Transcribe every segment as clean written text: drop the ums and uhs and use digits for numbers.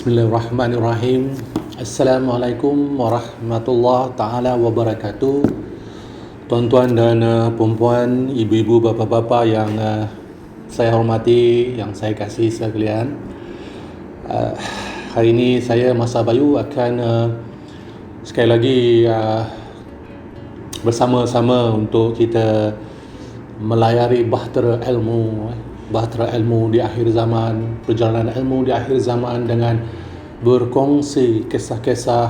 Bismillahirrahmanirrahim. Assalamualaikum warahmatullahi taala wabarakatuh. Tuan-tuan dan puan-puan, ibu-ibu, bapa-bapa yang saya hormati, yang saya kasih sekalian. Hari ini saya Masa Bayu akan sekali lagi bersama-sama untuk kita melayari bahtera ilmu di akhir zaman, perjalanan ilmu di akhir zaman dengan berkongsi kisah-kisah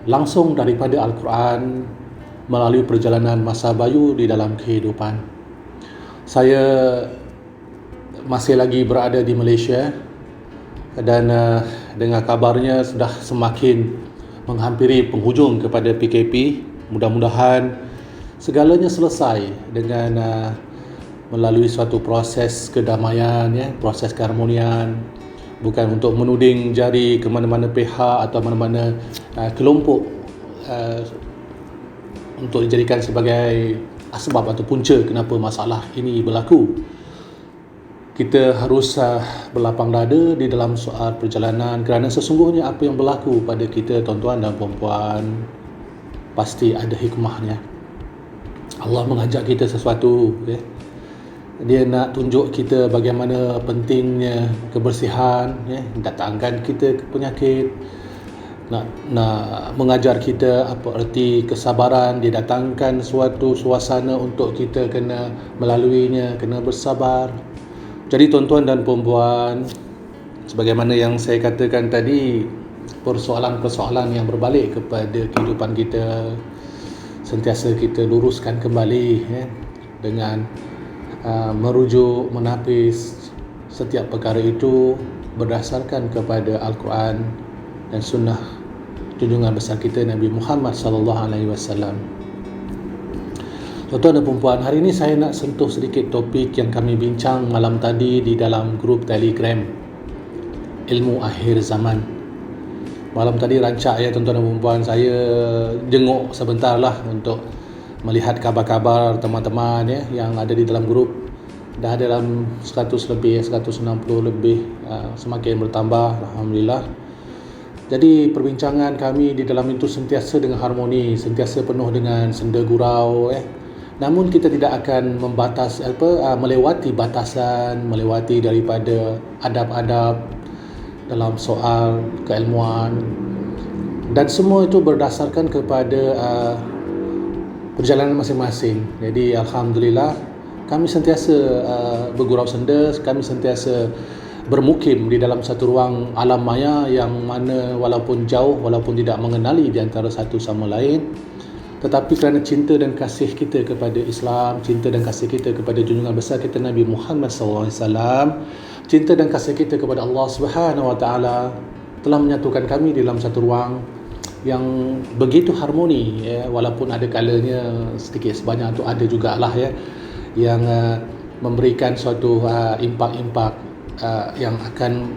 langsung daripada Al-Quran melalui perjalanan Masa Bayu di dalam kehidupan. Saya masih lagi berada di Malaysia dan dengar kabarnya sudah semakin menghampiri penghujung kepada PKP. Mudah-mudahan segalanya selesai dengan melalui suatu proses kedamaian, proses keharmonian, bukan untuk menuding jari ke mana-mana pihak atau mana-mana kelompok untuk dijadikan sebagai asbab atau punca kenapa masalah ini berlaku. Kita harus berlapang dada di dalam soal perjalanan, kerana sesungguhnya apa yang berlaku pada kita, tuan-tuan dan puan-puan, pasti ada hikmahnya. Allah mengajak kita sesuatu, Dia nak tunjuk kita bagaimana pentingnya kebersihan, datangkan kita ke penyakit, nak mengajar kita apa erti kesabaran. Dia datangkan suatu suasana untuk kita kena melaluinya, kena bersabar. Jadi tuan-tuan dan puan-puan, sebagaimana yang saya katakan tadi, persoalan-persoalan yang berbalik kepada kehidupan kita sentiasa kita luruskan kembali, dengan merujuk, menapis setiap perkara itu berdasarkan kepada Al-Quran dan sunnah junjungan besar kita Nabi Muhammad SAW. Tuan-tuan dan puan-puan, hari ini saya nak sentuh sedikit topik yang kami bincang malam tadi di dalam grup Telegram Ilmu Akhir Zaman. Malam tadi rancak, tuan-tuan dan puan-puan, saya jenguk sebentar lah untuk melihat kabar-kabar teman-teman yang ada di dalam grup. Dah ada dalam 100 lebih, 160 lebih, semakin bertambah, alhamdulillah. Jadi perbincangan kami di dalam itu sentiasa dengan harmoni, sentiasa penuh dengan senda gurau, Namun kita tidak akan melewati batasan, melewati daripada adab-adab dalam soal keilmuan, dan semua itu berdasarkan kepada perjalanan masing-masing. Jadi alhamdulillah kami sentiasa bergurau senda, kami sentiasa bermukim di dalam satu ruang alam maya yang mana walaupun jauh, walaupun tidak mengenali di antara satu sama lain, tetapi kerana cinta dan kasih kita kepada Islam, cinta dan kasih kita kepada junjungan besar kita Nabi Muhammad SAW, cinta dan kasih kita kepada Allah Subhanahu Wa Taala, telah menyatukan kami di dalam satu ruang yang begitu harmoni, walaupun ada kalanya sedikit sebanyak tu ada jugalah yang memberikan suatu impak-impak yang akan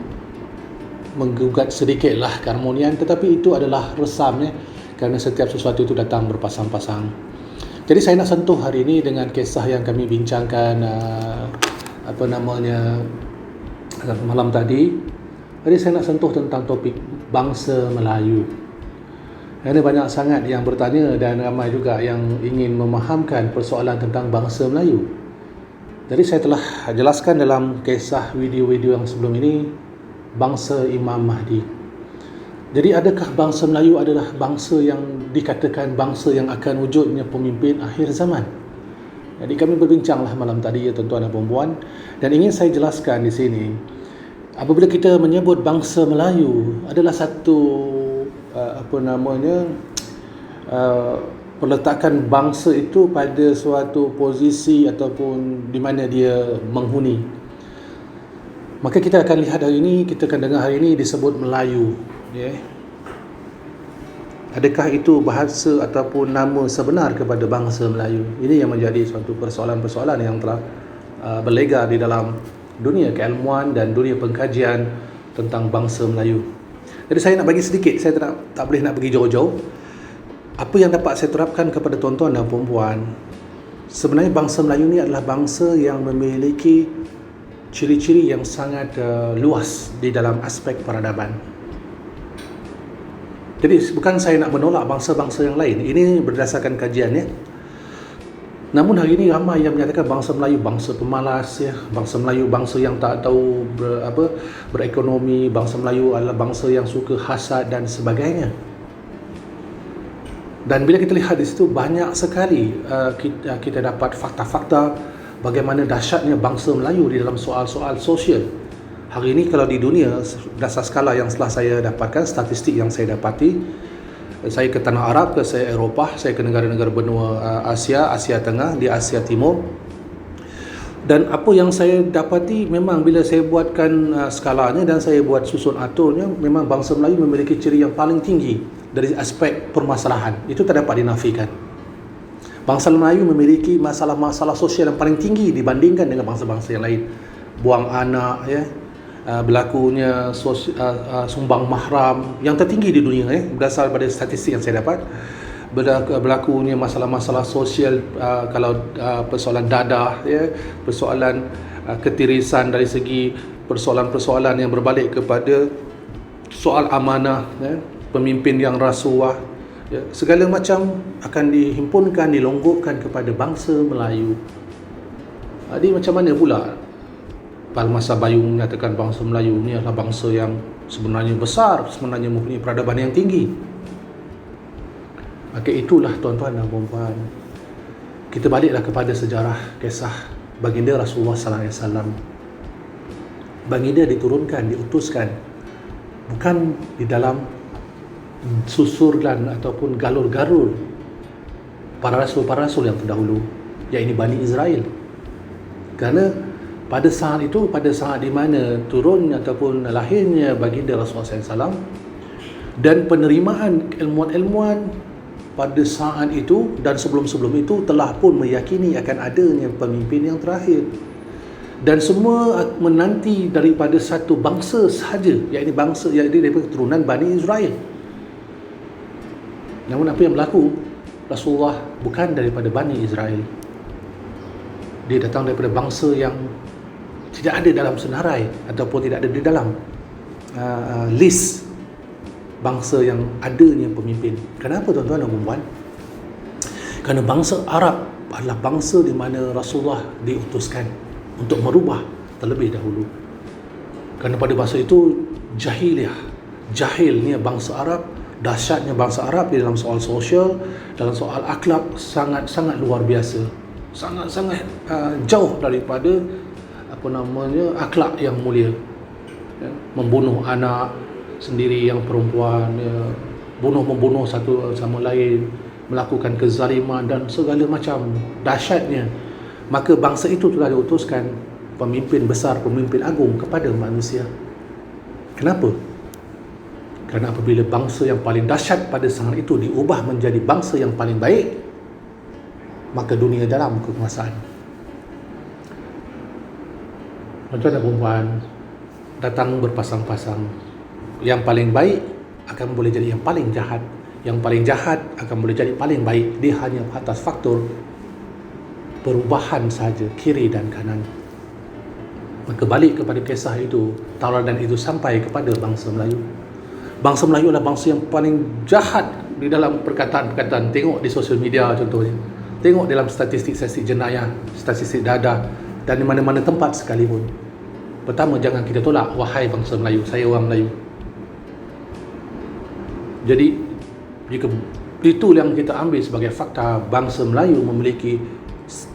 menggugat sedikitlah keharmonian, tetapi itu adalah resam, kerana setiap sesuatu itu datang berpasang-pasang. Jadi saya nak sentuh hari ini dengan kisah yang kami bincangkan malam tadi. Jadi saya nak sentuh tentang topik bangsa Melayu. Ada banyak sangat yang bertanya dan ramai juga yang ingin memahamkan persoalan tentang bangsa Melayu. Jadi saya telah jelaskan dalam kisah video-video yang sebelum ini, bangsa Imam Mahdi. Jadi adakah bangsa Melayu adalah bangsa yang dikatakan bangsa yang akan wujudnya pemimpin akhir zaman? Jadi kami berbincanglah malam tadi, tuan-tuan dan puan-puan, dan ingin saya jelaskan di sini, apabila kita menyebut bangsa Melayu adalah satu perletakan bangsa itu pada suatu posisi ataupun di mana dia menghuni. Maka kita akan lihat hari ini, kita akan dengar hari ini disebut Melayu, Adakah itu bahasa ataupun nama sebenar kepada bangsa Melayu? Ini yang menjadi suatu persoalan-persoalan yang telah berlegar di dalam dunia keilmuan dan dunia pengkajian tentang bangsa Melayu. Jadi saya nak bagi sedikit, saya tak boleh nak pergi jauh-jauh. Apa yang dapat saya terapkan kepada tuan-tuan dan puan-puan, sebenarnya bangsa Melayu ni adalah bangsa yang memiliki ciri-ciri yang sangat luas di dalam aspek peradaban. Jadi bukan saya nak menolak bangsa-bangsa yang lain. Ini berdasarkan kajian ya. Namun hari ini ramai yang menyatakan bangsa Melayu bangsa pemalas ya, bangsa Melayu bangsa yang tak tahu berekonomi, bangsa Melayu adalah bangsa yang suka hasad dan sebagainya. Dan bila kita lihat di situ banyak sekali kita dapat fakta-fakta bagaimana dahsyatnya bangsa Melayu di dalam soal-soal sosial. Hari ini kalau di dunia, dasar skala yang setelah saya dapatkan, statistik yang saya dapati, saya ke tanah Arab, ke saya Eropah, saya ke negara-negara benua Asia, Asia Tengah, di Asia Timur. Dan apa yang saya dapati memang bila saya buatkan skalanya dan saya buat susun aturnya, memang bangsa Melayu memiliki ciri yang paling tinggi dari aspek permasalahan. Itu tak dapat dinafikan. Bangsa Melayu memiliki masalah-masalah sosial yang paling tinggi dibandingkan dengan bangsa-bangsa yang lain. Buang anak ya, berlakunya sumbang mahram yang tertinggi di dunia berdasar pada statistik yang saya dapat. Berlakunya masalah-masalah sosial, kalau persoalan dadah ya, persoalan ketirisan dari segi persoalan-persoalan yang berbalik kepada soal amanah ya, pemimpin yang rasuah ya, segala macam akan dihimpunkan, dilonggokkan kepada bangsa Melayu. Jadi macam mana pula Masa Bayung menyatakan bangsa Melayu ni adalah bangsa yang sebenarnya besar, sebenarnya mempunyai peradaban yang tinggi. Maka itulah tuan-tuan dan puan-puan, kita baliklah kepada sejarah kisah baginda Rasulullah sallallahu alaihi wasallam. Baginda diturunkan, diutuskan bukan di dalam susuran ataupun galur-galur para rasul yang terdahulu, iaitu Bani Israel. Kerana pada saat itu, pada saat di mana turun ataupun lahirnya baginda Rasulullah SAW dan penerimaan ilmuwan-ilmuwan pada saat itu dan sebelum-sebelum itu telah pun meyakini akan adanya pemimpin yang terakhir, dan semua menanti daripada satu bangsa sahaja, iaitu bangsa daripada keturunan Bani Israel. Namun apa yang berlaku, Rasulullah bukan daripada Bani Israel. Dia datang daripada bangsa yang tidak ada dalam senarai ataupun tidak ada di dalam list bangsa yang adanya pemimpin. Kenapa tuan-tuan dan puan-puan? Kerana bangsa Arab adalah bangsa di mana Rasulullah diutuskan untuk merubah terlebih dahulu. Kerana pada masa itu jahilnya bangsa Arab, dahsyatnya bangsa Arab di dalam soal sosial, dalam soal akhlak sangat-sangat luar biasa, sangat-sangat jauh daripada akhlak yang mulia ya, membunuh anak sendiri yang perempuan ya, membunuh satu sama lain, melakukan kezaliman dan segala macam dahsyatnya. Maka bangsa itu telah diutuskan pemimpin besar, pemimpin agung kepada manusia. Kenapa? Kerana apabila bangsa yang paling dahsyat pada saat itu diubah menjadi bangsa yang paling baik, maka dunia dalam kekuasaan. Tuan-tuan dan puan, datang berpasang-pasang. Yang paling baik akan boleh jadi yang paling jahat, yang paling jahat akan boleh jadi paling baik. Dia hanya atas faktor perubahan saja, kiri dan kanan. Maka balik kepada kisah itu, tauladan itu sampai kepada bangsa Melayu. Bangsa Melayu adalah bangsa yang paling jahat di dalam perkataan-perkataan. Tengok di sosial media contohnya, tengok dalam statistik jenayah, statistik dadah, dan di mana-mana tempat sekalipun. Pertama, jangan kita tolak, wahai bangsa Melayu, saya orang Melayu. Jadi jika itu yang kita ambil sebagai fakta, bangsa Melayu memiliki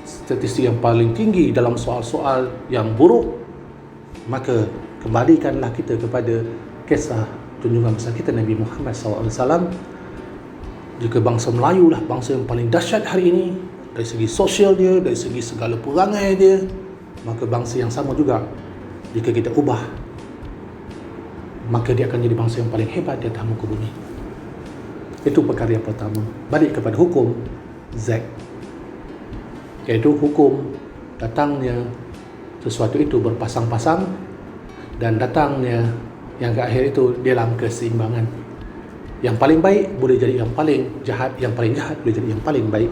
statistik yang paling tinggi dalam soal-soal yang buruk, maka kembalikanlah kita kepada kisah junjungan besar kita Nabi Muhammad SAW. Jika bangsa Melayu lah bangsa yang paling dahsyat hari ini dari segi sosial dia, dari segi segala perangai dia, maka bangsa yang sama juga jika kita ubah, maka dia akan jadi bangsa yang paling hebat di atas muka bumi. Itu perkara yang pertama. Balik kepada hukum Z, iaitu hukum datangnya sesuatu itu berpasang-pasang dan datangnya yang ke akhir itu dalam keseimbangan. Yang paling baik boleh jadi yang paling jahat, yang paling jahat boleh jadi yang paling baik.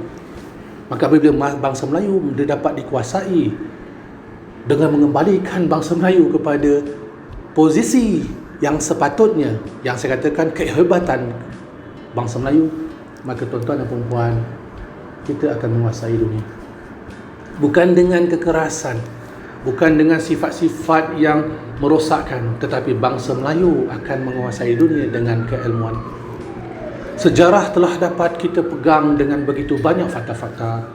Maka apabila bangsa Melayu dia dapat dikuasai dengan mengembalikan bangsa Melayu kepada posisi yang sepatutnya, yang saya katakan kehebatan bangsa Melayu, maka tuan-tuan dan puan-puan, kita akan menguasai dunia. Bukan dengan kekerasan, bukan dengan sifat-sifat yang merosakkan, tetapi bangsa Melayu akan menguasai dunia dengan keilmuan. Sejarah telah dapat kita pegang dengan begitu banyak fakta-fakta.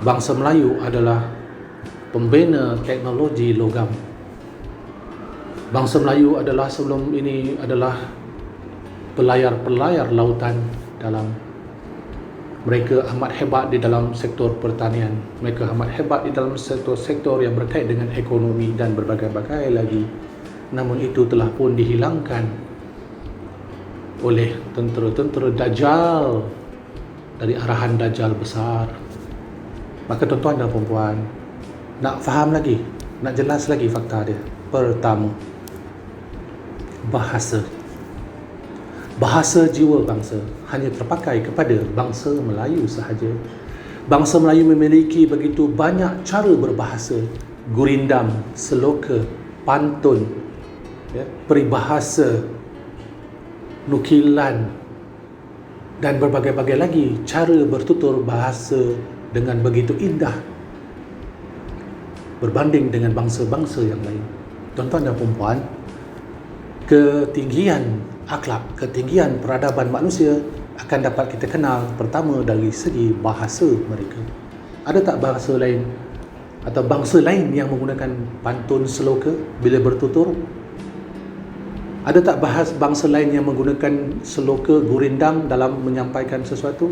Bangsa Melayu adalah pembina teknologi logam. Bangsa Melayu adalah sebelum ini adalah pelayar-pelayar lautan dalam. Mereka amat hebat di dalam sektor pertanian. Mereka amat hebat di dalam sektor-sektor yang berkait dengan ekonomi dan berbagai-bagai lagi. Namun itu telah pun dihilangkan oleh tentera-tentera Dajjal dari arahan Dajjal besar. Maka tuan-tuan dan puan-puan, nak faham lagi, nak jelas lagi fakta dia. Pertama, bahasa. Bahasa jiwa bangsa hanya terpakai kepada bangsa Melayu sahaja. Bangsa Melayu memiliki begitu banyak cara berbahasa. Gurindam, seloka, pantun, peribahasa, nukilan dan berbagai-bagai lagi cara bertutur bahasa dengan begitu indah berbanding dengan bangsa-bangsa yang lain. Tuan-tuan dan puan-puan, ketinggian akhlak, ketinggian peradaban manusia akan dapat kita kenal pertama dari segi bahasa mereka. Ada tak bahasa lain atau bangsa lain yang menggunakan pantun seloka bila bertutur? Ada tak bangsa lain yang menggunakan seloka gurindam dalam menyampaikan sesuatu?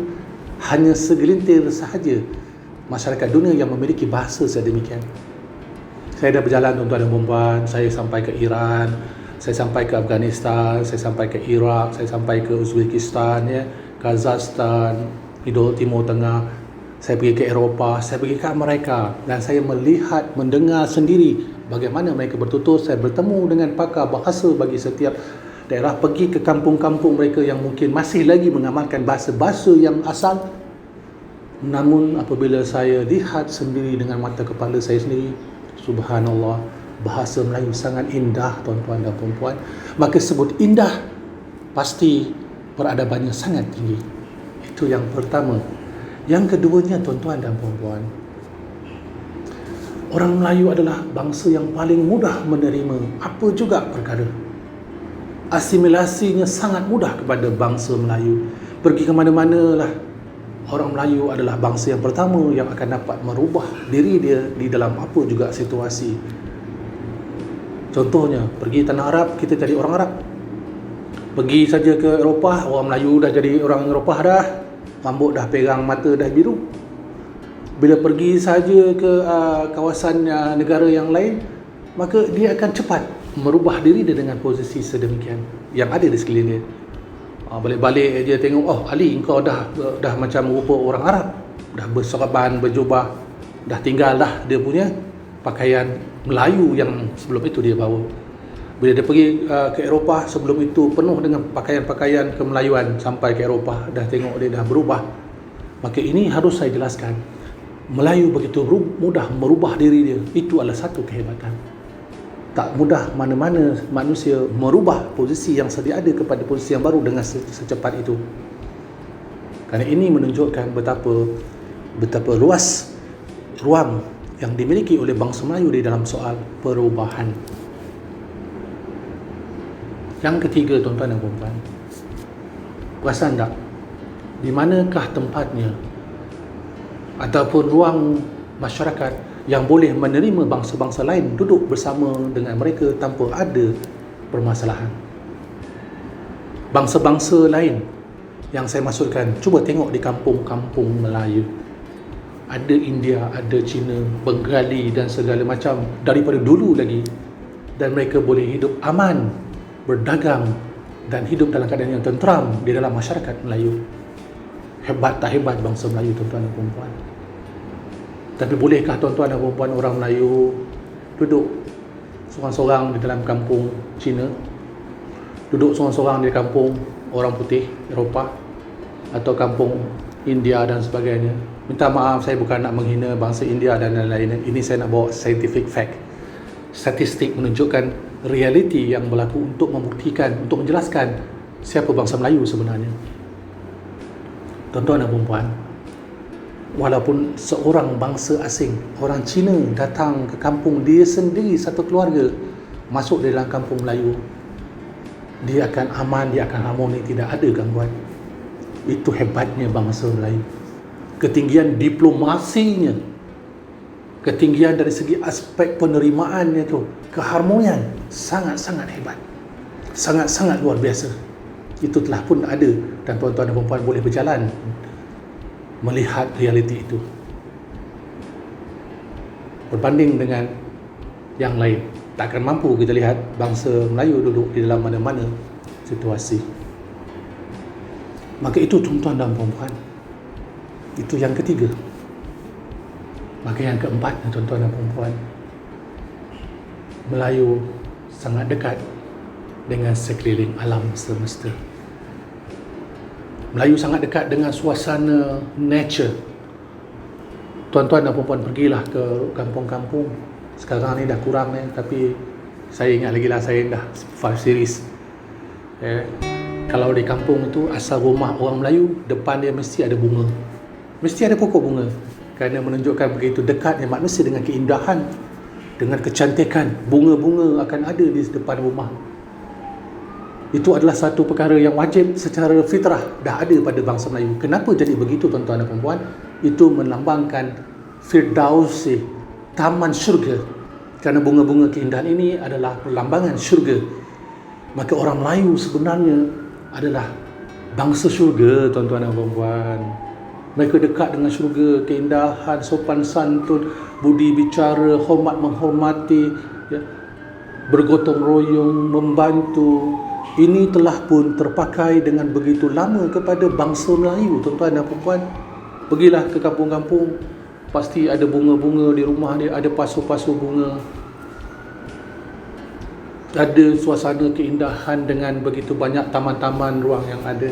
Hanya segelintir sahaja masyarakat dunia yang memiliki bahasa sedemikian. Saya dah berjalan tuan-tuan dan puan-puan, saya sampai ke Iran, saya sampai ke Afghanistan, saya sampai ke Iraq, saya sampai ke Uzbekistan, Kazakhstan, Timur Tengah. Saya pergi ke Eropah, saya pergi ke Amerika dan saya melihat, mendengar sendiri bagaimana mereka bertutur. Saya bertemu dengan pakar bahasa bagi setiap daerah, pergi ke kampung-kampung mereka yang mungkin masih lagi mengamalkan bahasa-bahasa yang asal. Namun apabila saya lihat sendiri dengan mata kepala saya sendiri, subhanallah, bahasa Melayu sangat indah tuan-tuan dan puan-puan. Maka sebut indah, pasti peradabannya sangat tinggi. Itu yang pertama. Yang keduanya tuan-tuan dan puan-puan, orang Melayu adalah bangsa yang paling mudah menerima apa juga perkara. Asimilasinya sangat mudah kepada bangsa Melayu. Pergi ke mana-mana lah, orang Melayu adalah bangsa yang pertama yang akan dapat merubah diri dia di dalam apa juga situasi. Contohnya, pergi tanah Arab, kita jadi orang Arab. Pergi saja ke Eropah, orang Melayu dah jadi orang Eropah dah. Rambut dah perang, mata dah biru. Bila pergi saja ke kawasan negara yang lain, maka dia akan cepat merubah diri dia dengan posisi sedemikian yang ada di sekeliling dia. Balik-balik dia tengok, oh Ali, kau dah macam rupa orang Arab, dah berserban, berjubah, dah tinggal dah dia punya pakaian Melayu yang sebelum itu dia bawa. Bila dia pergi ke Eropah, sebelum itu penuh dengan pakaian-pakaian kemelayuan, sampai ke Eropah dah tengok dia dah berubah. Maka ini harus saya jelaskan, Melayu begitu mudah merubah diri dia. Itu adalah satu kehebatan. Tak mudah mana-mana manusia merubah posisi yang sedia ada kepada posisi yang baru dengan secepat itu. Kerana ini menunjukkan betapa luas ruang yang dimiliki oleh bangsa Melayu di dalam soal perubahan. Yang ketiga tuan-tuan dan puan-puan, perasan tak di manakah tempatnya ataupun ruang masyarakat yang boleh menerima bangsa-bangsa lain duduk bersama dengan mereka tanpa ada permasalahan? Bangsa-bangsa lain yang saya maksudkan, cuba tengok di kampung-kampung Melayu. Ada India, ada Cina, Bengali dan segala macam daripada dulu lagi. Dan mereka boleh hidup aman, berdagang dan hidup dalam keadaan yang tenteram di dalam masyarakat Melayu. Hebat tak hebat bangsa Melayu tuan-tuan dan puan-puan? Tapi bolehkah tuan-tuan dan puan-puan orang Melayu duduk seorang-seorang di dalam kampung Cina, duduk seorang-seorang di kampung orang putih Eropah atau kampung India dan sebagainya? Minta maaf, saya bukan nak menghina bangsa India dan lain-lain. Ini saya nak bawa scientific fact. Statistik menunjukkan realiti yang berlaku untuk membuktikan, untuk menjelaskan siapa bangsa Melayu sebenarnya. Tuan-tuan dan puan-puan, walaupun seorang bangsa asing, orang Cina datang ke kampung dia sendiri, satu keluarga masuk dalam kampung Melayu, dia akan aman, dia akan harmoni, tidak ada gangguan. Itu hebatnya bangsa Melayu. Ketinggian diplomasinya, ketinggian dari segi aspek penerimaannya tu, keharmonian sangat-sangat hebat, sangat-sangat luar biasa. Itu telah pun ada, dan tuan-tuan dan puan-puan boleh berjalan melihat realiti itu. Berbanding dengan yang lain, takkan mampu kita lihat bangsa Melayu duduk di dalam mana-mana situasi. Maka itu tuan-tuan dan puan-puan, itu yang ketiga. Maka yang keempat, tuan-tuan dan puan-puan, Melayu sangat dekat dengan sekeliling alam semesta. Melayu sangat dekat dengan suasana nature. Tuan-tuan dan puan-puan pergilah ke kampung-kampung. Sekarang ni dah kurang ni, tapi saya ingat lagi lah, saya dah 5 series. Kalau di kampung itu, asal rumah orang Melayu, depan dia mesti ada bunga, mesti ada pokok bunga, kerana menunjukkan begitu dekatnya manusia dengan keindahan, dengan kecantikan. Bunga-bunga akan ada di depan rumah. Itu adalah satu perkara yang wajib secara fitrah, dah ada pada bangsa Melayu. Kenapa jadi begitu tuan-tuan dan puan-puan? Itu melambangkan Firdausi, taman syurga. Kerana bunga-bunga keindahan ini adalah perlambangan syurga. Maka orang Melayu sebenarnya adalah bangsa syurga, tuan-tuan dan puan-puan. Mereka dekat dengan syurga, keindahan, sopan santun, budi bicara, hormat menghormati, ya, bergotong royong, membantu. Ini telah pun terpakai dengan begitu lama kepada bangsa Melayu, tuan-tuan dan puan-puan. Pergilah ke kampung-kampung, pasti ada bunga-bunga di rumah dia, ada pasu-pasu bunga, ada suasana keindahan dengan begitu banyak taman-taman ruang yang ada.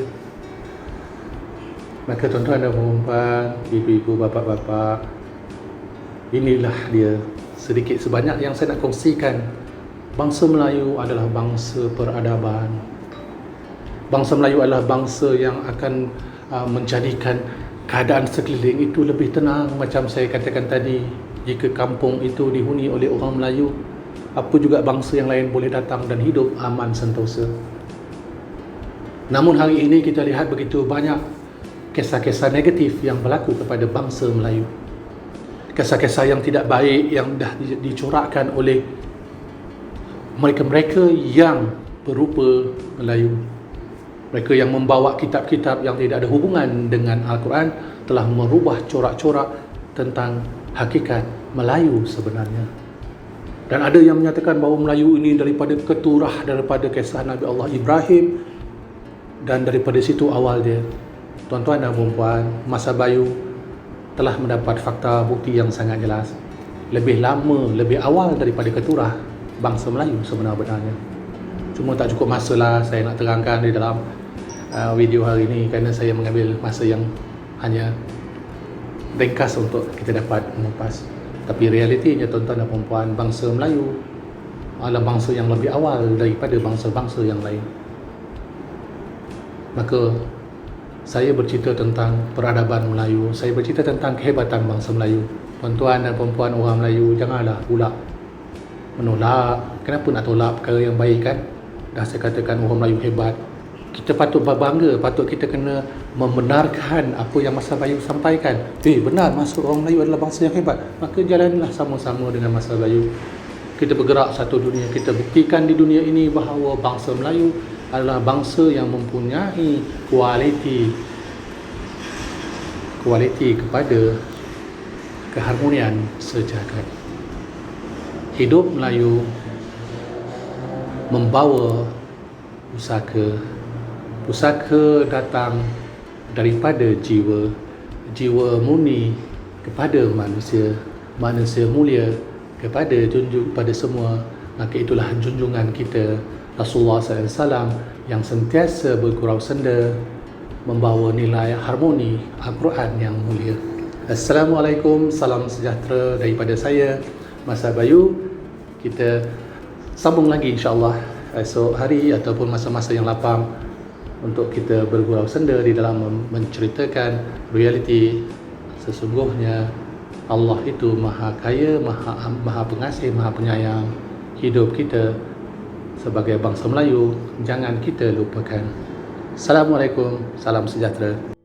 Maka tuan-tuan dan puan-puan, ibu-ibu, bapa-bapa, inilah dia sedikit sebanyak yang saya nak kongsikan. Bangsa Melayu adalah bangsa peradaban. Bangsa Melayu adalah bangsa yang akan menjadikan keadaan sekeliling itu lebih tenang. Macam saya katakan tadi, jika kampung itu dihuni oleh orang Melayu, apa juga bangsa yang lain boleh datang dan hidup aman sentosa. Namun hari ini kita lihat begitu banyak kisah-kisah negatif yang berlaku kepada bangsa Melayu. Kisah-kisah yang tidak baik yang dah dicorakkan oleh mereka-mereka yang berupa Melayu. Mereka yang membawa kitab-kitab yang tidak ada hubungan dengan Al-Quran telah merubah corak-corak tentang hakikat Melayu sebenarnya. Dan ada yang menyatakan bahawa Melayu ini daripada keturah, daripada kisah Nabi Allah Ibrahim, dan daripada situ awal dia. Tuan-tuan dan puan-puan, masa Bayu telah mendapat fakta bukti yang sangat jelas. Lebih lama, lebih awal daripada keturah bangsa Melayu sebenar-benarnya. Cuma tak cukup masa lah saya nak terangkan di dalam video hari ini, kerana saya mengambil masa yang hanya ringkas untuk kita dapat mengupas. Tapi realitinya tuan-tuan dan puan-puan, bangsa Melayu adalah bangsa yang lebih awal daripada bangsa-bangsa yang lain. Maka saya bercerita tentang peradaban Melayu, saya bercerita tentang kehebatan bangsa Melayu. Tuan-tuan dan puan-puan orang Melayu, janganlah pula menolak. Kenapa nak tolak perkara yang baik kan? Dah saya katakan orang Melayu hebat. Kita patut berbangga, patut kita kena membenarkan apa yang Masa Bayu sampaikan. Benar, Masa orang Melayu adalah bangsa yang hebat. Maka jalanlah sama-sama dengan Masa Bayu. Kita bergerak satu dunia, kita buktikan di dunia ini bahawa bangsa Melayu adalah bangsa yang mempunyai kualiti kepada keharmonian sejagat. Hidup Melayu membawa pusaka. Pusaka datang daripada jiwa, jiwa murni kepada manusia, manusia mulia kepada semua. Maka itulah junjungan kita Rasulullah SAW yang sentiasa bergurau senda membawa nilai harmoni Al-Quran yang mulia. Assalamualaikum, salam sejahtera daripada saya, Masa Bayu. Kita sambung lagi insya-Allah esok hari ataupun masa-masa yang lapang untuk kita bergurau senda di dalam menceritakan realiti sesungguhnya Allah itu Maha Kaya, Maha Pengasih, Maha Penyayang. Hidup kita sebagai bangsa Melayu jangan kita lupakan. Assalamualaikum, salam sejahtera.